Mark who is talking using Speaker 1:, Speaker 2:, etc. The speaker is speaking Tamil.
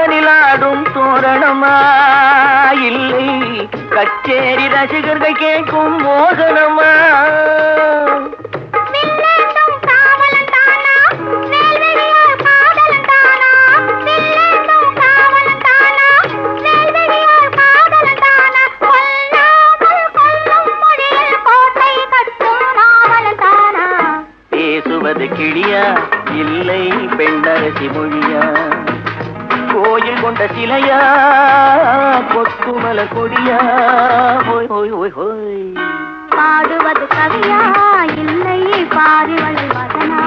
Speaker 1: காதலிலாடும் தோரணமா இல்லை கச்சேரி ரசிகர்கள் கேட்கும் மோகனமா பேசுவது கிளியா இல்லை பெண்ணரசி மொழியா கோயில் கொண்ட சிலையா கொத்துமல கொடியா ஹோய் ஹோய் ஹோய் ஹோய்
Speaker 2: பாடுவது கவியா இல்லை பாரிவளை வதனா